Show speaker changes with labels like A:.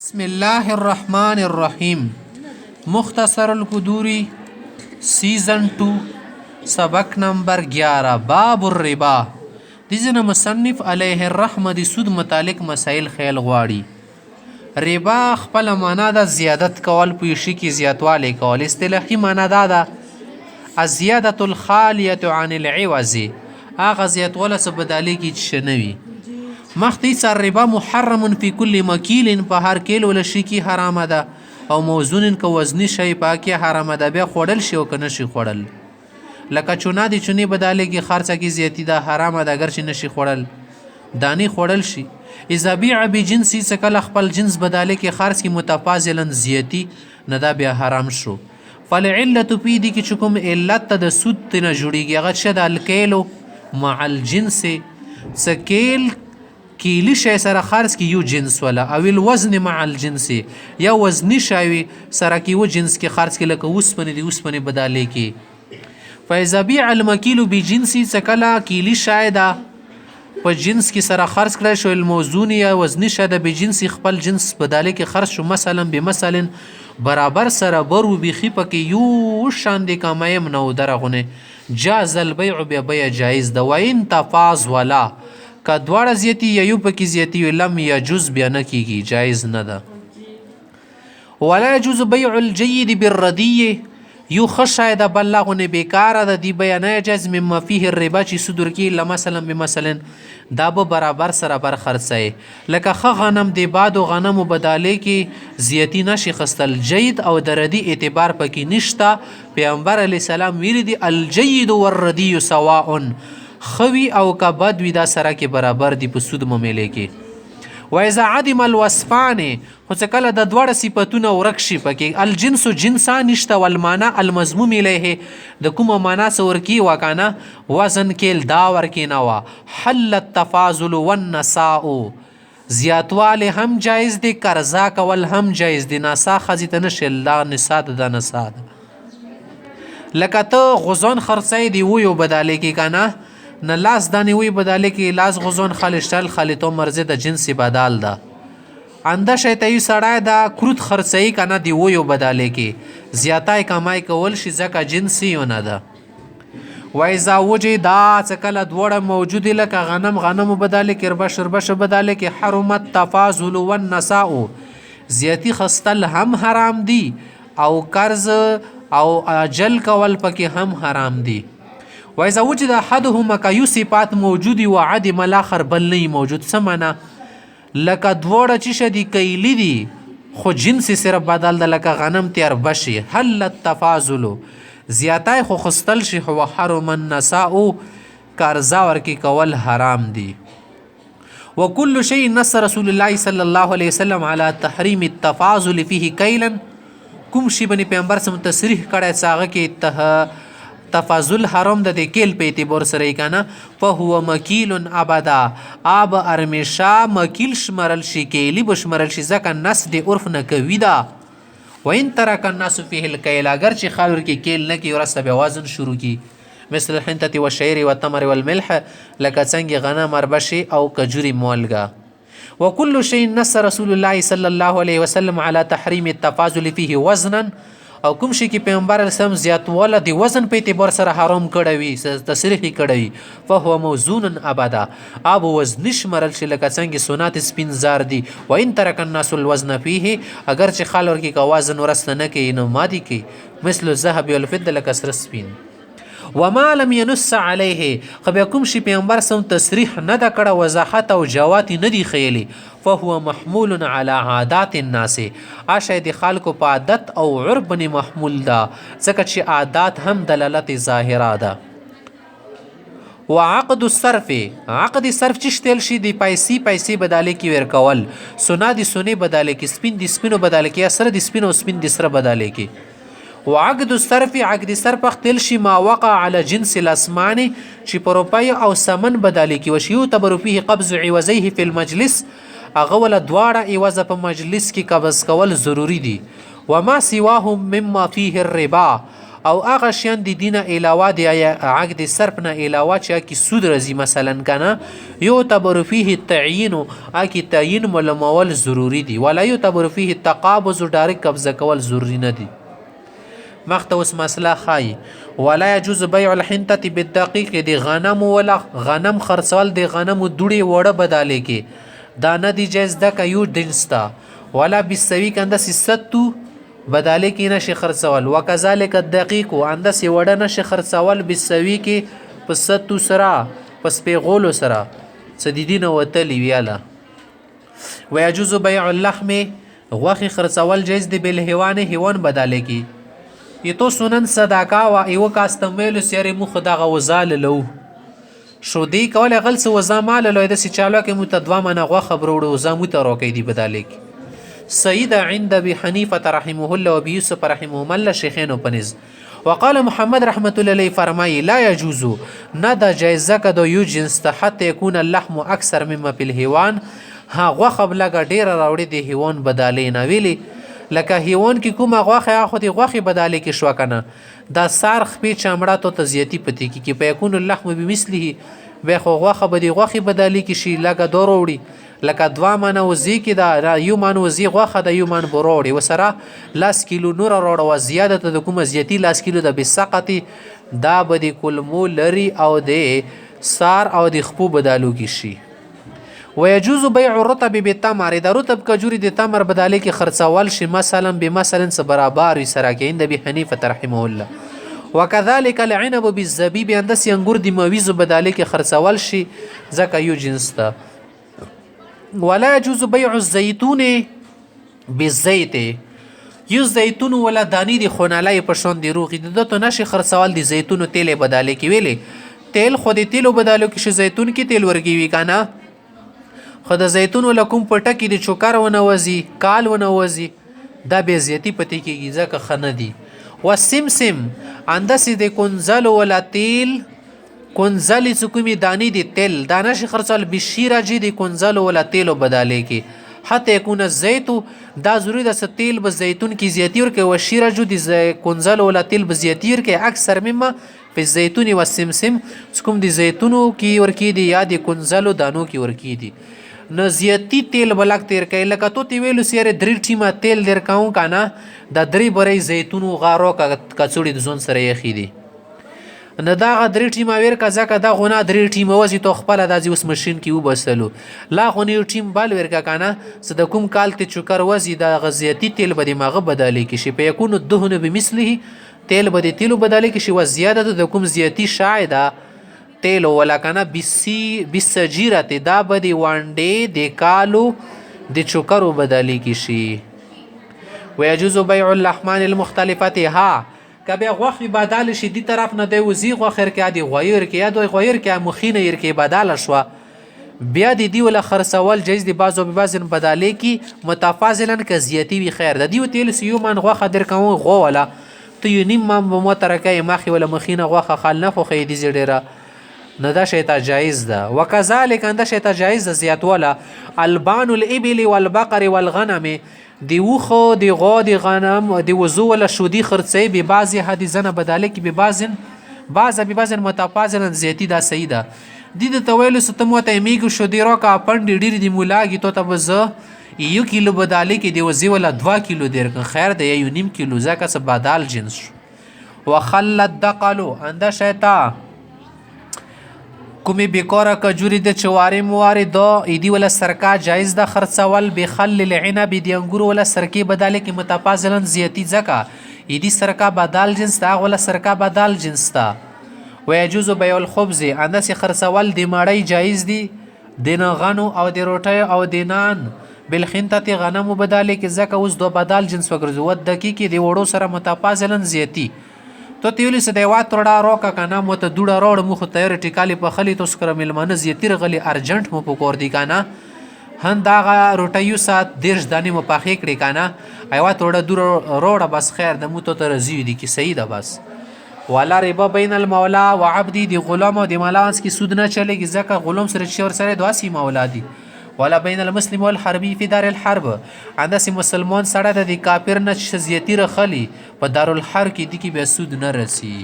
A: بسم الله الرحمن الرحیم مختصر القدوری سیزن 2 سبق نمبر 11 باب الربا دیزن مصنف علیه الرحمه دی سود متعلق مسائل خیل غواړي ربا خپل معنا د زیادت کول پویشي کی زیاتوالی کول اصطلاحي معنا دا الزیادة الخالیة عن العوض هغه زیاتواله څه بدالی کی شنوي مختی سر ربا محرم فی کل مکیل په هر کیل ول شي کی حرام ده او موزون که وزنی شی پاکی حرام ده بیا خوړل شي او کنه شي خوړل لکه چونه دی چونی بداله کی خرڅه کی زیاتی ده حرام ده اگر شي نشي خوړل دانی خوړل شي اذا بیع بجنسی سکل خپل جنس بداله کی خرڅ کی متفاضلا زیاتی نه ده بیا حرام شو فلعلت پی دی کی چکم علت د سود نه جوړیږي هغه شد الکیلو مع الجنس سکیل کیلی شی سره خرڅ کی یو جنس ولا او الوزن مع الجنس یا وزنی شاوی سره کی و جنس کی خرڅ کی لکه اوسپنی دی اوسپنی بداله کی فاذا بيع المكيل بجنسي سکلا کیلی شایدا په جنس کی سره خرڅ کړی شو الموزون یا وزنی شایدا بجنسي خپل جنس بداله کی خرڅ شو مثلا بمثلا برابر سره برو بخی پکې یو شان دی کمایم نو درغونه جاز البيع ببيع جائز ده وان تفاض ولا که دواړه زیاتی یا یو پکې زیاتی لم یجوز بیا نه کیږي جایز نه ده ولا يجوز بيع الجيد بالردی یو خشاید بلغونه بیکاره ده دی بیان جائز مما فيه الربا چې صدر کی مثلا بمثلا دا به برابر سره بر خرڅه لکه خ غنم دی باد او غنم بداله کې زیاتی نشي خستل جید او دردی اعتبار پکې نشتا پیغمبر علی السلام ویری دی الجید والردی سواء خوی او که بد وی دا سره کې برابر دی په سود ممیلې کې و اذا عدم الوصفان خو څکله د دوړه صفاتونه ورک شي پکې الجنس جنسا نشته والمانا المضموم الیه د کومه معنا سور کی وکانه وزن کې دا ورکی نه وا حل التفاضل والنساء زیاتواله هم جایز دی قرضا کول هم جایز دی نسا خزیته نشل لا نساد د نساد لکه ته غزون خرڅای دی و یو بداله کې کنه نه لاس دانی وی بداله کې لاس غزون خالشتل خالیتو مرزه د جنسی بدال ده انده شیطای سړای دا کروت خرڅی کنه دی و یو بداله کې زیاتای کمای کول شي ځکه جنسی نه ده و اذا وجد څکله دوړه موجود لکه غنم بداله کې ربا شربش بداله کې حرمت تفاضل والنساء زیاتی خستل هم حرام دی او قرض او اجل کول پکې هم حرام دی و اذا وجد احدهما کایو صفات موجودی و عدم الاخر بل نه موجود سمانا لکه دوړه چې شدی کیلی دی خو جنس سره بدل د لکه غنم تیار بشي حل التفاضل زیاتای خو خستل شي هو حرم النساء قرضا ورکی کول حرام دی وكل شيء نص رسول الله صلى الله عليه وسلم على تحريم التفاضل فيه كيلا کوم شی بني پیغمبر سم تصریح کړه ساغه کې تفاضل حرام د کېل په اعتبار سره کنه فهو مکیل ابدا اب ارمشا مکیل شمرل شي کېلی بشمرل شي ځکه نس د عرف نه کوي دا وین ترک الناس فيه الكيل اگر چې خاور کې کېل نه کې ورسته به وزن شروع کی مثل الحنطه والشعير والتمر والملح لکه څنګه غنم مربشي او کجوري مولګه وكل شيء نص رسول الله صلى الله عليه وسلم على تحريم التفاضل فيه وزنا او کوم شي کې پیغمبر اسلام زیات ولا دی وزن په اعتبار سره حرام کړی وي تصریح کړی فهو موزون ابدا اب وزن شمرل شي لکه څنګه سنات سپین زار دی و ان ترک الناس الوزن فيه اگر چې خال ورکی کا وزن ورسته نه کوي نو مادي کوي مثل الذهب والفضه لکه سر سپین وما لم ينص عليه خو کوم شي پیغمبر سم تصریح نه د کړه وضاحت او جوات نه دی خېلی فهو محمول على عادات الناس اشهد د خلکو په عادت او عرف باندې محمول ده ځکه چې عادات هم دلالت ظاهره ده وعقد الصرف عقد صرف چې شتل شي د پیسې بداله کې ور کول سنا دي سونه بداله کې سپین دي سپینو بداله کې سره دي سپینو سپین دي سره بداله کې وعقد الصرف عقد صرف اختل شي ما وقع على جنس الاسمان چې په روپای او سمن بداله کې وشيو تبر فيه قبض عوضيه في المجلس اغه ول دواړه عوض په مجلس کې قبض کول ضروری دي وما سواهم مما فيه الربا او هغه شیان د دینه علاوه د عقد صرف نه علاوه چې کی سود رزي مثلا کنه یعتبر فيه التعیین اکی تعیین معلومول ضروری دی ولا یعتبر فيه التقابض ډایرکټ قبضه کول ضروری نه دی. مخته اوس مسله خای ولا يجوز بيع الحنطه بالدقيق دی غنم ولا غنم خرڅول دی غنم دوړي وړه بداله کې دا نه دی جایز د کيو دنستا ولا بالسوي کنده ستو بداله کې نشي خرڅول وکذالک الدقيق انده سی وړه نشي خرڅول بالسوي کې په ستو سرا پس پیغولو سرا سدیدین وتلی ویاله. ويجوز بيع اللحم غوخي خرڅول جایز دی بالحيوان حيوان بداله کې یتو سنن صداقا و ایو کاستمیلو سیاری مخ داغه وزال لو شو دی کول غل سو وزا مال لو د سی چالو کې متدوا من غو خبرو وزا متروکې دی بدالیک. سید عند ابي حنيفه رحمه الله و ابي يوسف رحمه الله شيخين پنز وقال محمد رحمه الله علیه فرمای لا يجوز ندا جایزه کدو یو جنس ته حتی يكون اللحم اکثر مما في الحيوان ها غو خبلګه ډیر راوړي دی حیوان بدالې نه ویلي لکه حیوان کې کومه غوخه خو دی غوخه بداله کې شو کنه دا سارخ په چمړه ته تزیتی پتی کې په یکون اللحم بمثله به خو غوخه بدی غوخه بداله کې شي لکه دوروړي لکه دوا منه وزي کې دا یو من وزي غوخه د یو من بروړي وسره لاس کیلو نور وروړه و زیاده د کومه زیاتی لاس کیلو د بسقتی دا بدی کلمو لري او د سار او د خپو بدالو کې شي. ويجوز بيع الرطب بالتمر د رطب کجوري د تمر بداله کې خرڅول شي مثلا بمثلا برابر سره کې عند ابي حنيفه رحمه الله وكذلك العنب بالزبيب اند سي انګور د مويز بداله کې خرڅول شي ځکه یو جنس ته. ولا يجوز بيع الزيتون بالزيت یو زيتون ولا دانی د خونالای په شون دی روغي د ته نشي خرڅول د زيتون تیل بداله کې ویلې تیل خو د تیلو بدالو کې شي زيتون کې تیل ورګي وی کنه خو د زیتون ولا کوم پټه کې د چوکر ونوزي کال ونوزي دا به زیاتی پتی کېږي ځکه خنه دي. وسمسم اندسې د کنزل ولا تیل کنزل سکومی دانی دی تیل دانه شي خرڅول بشیره جی د کنزل ولا تیلو بداله کې حتی يكون الزيت دا ضروري د تیل به زیتون کې زیاتی ور کې وشیره جو د کنزل ولا تیل به زیاتی ور کې اکثر مما په زیتون و سمسم کوم د زیتونو کې ور کې دي یا د کنزل دانو کې ور کې دي نو زیاتی تیل بلک تیر کوي لکه تو تی ویلو سیاره درې ټیمه تیل در کاو کنه د درې برې زیتونو غارو کڅوړي د زون سره یخی دي نه دا درې ټیمه ور کا ځکه دا غونه درې ټیمه وځي تو خپل د اوس ماشين کې وبسلو لا غونی ټیم بل ور کا کنه څه د کوم کال ته چوکر وځي د غزياتی تیل به دماغه بدالي کې شي په یکونو دهنه بمثله تیل به تیلو بدالي کې شي و زیاده د کوم زیاتی شایده تیلو ولا کنه بسجیرت دا بدی وانډې د کالو د چوکرو بدلی کی شي. ويجوز بيع اللحمان المختلفه ها کبه غوخي بدل شي دی طرف نه دی وزي غوخر کې دی غویر کې دی غویر کې مخینه ير کې بدل شو بیا دی ولا خرڅول جایز دی بازو به بازن بدلی کی متفاضلا ک زیاتی وی خیر د دی تیل سیو من غوخه در کوم غو ولا تو یو نیم ما مو ترکه مخي ولا مخینه غوخه خل نه خو خې دی زړه نه دا شیطه جایز ده. وکذالک انده شیطه جایز ده زیات ولا البان الابل والبقر والغنم دی وخو دی غو دی غنم دی وزو ولا شودی خرڅي به بعضی حدیثنه بداله کی به بعضن متفاضلا زیاتی دا صحیح ده. دی د تویل ستمو ته میګو شودی رو کا پند ډیر دی مولاګی تو تبزه یو کیلو بداله کی دی وزي ولا 2 کیلو دیر خیر ده یو نیم کیلو زکه س بدال جنس. وخلت دقلو انده شیطه کومي بیکاره کجوري د چواري مواري دو ایدی ولا سرکا جایز د خرڅول بخل العنب دی انګور ولا سرکی بداله کې متفاضلا زیاتی زکا ایدی سرکا بدال جنس دا ولا سرکا بدال جنس تا. ويجوز بيع الخبز انس خرڅول د مړی جایز دی د غنو او د روټي او د نان بالخنطه غنم بداله کې زکا اوس دو بدال جنس وګرځو د دقیقې دی وړو سره متفاضلا زیاتی تو تیولی سه دیوات روڑا روکا کانا مو ته دوڑا روڑ مو خو تیار ټیکالی په خلی تو سکر ملمانه زیاتیر غلی ارجنٹ مو پکور دی کانا هن داغه روټیو سات دیرش دانی مو پاخې کړی کانا ایوا توڑا دور روڑا بس خیر د مو ته رزیو دی کی صحیح ده بس. ولا ربا بین المولا وعبدی دی غلام او دی مالانس کی سود نه چلےږي ځکه غلام سره چور سره دواسی مولا دی ولا بین المسلم والحربي فی دار الحرب انداسې مسلمان سړی د دې کافر نه چې زیاتی رخلی په دارالحرب کې دي کې بیا سود نه رسی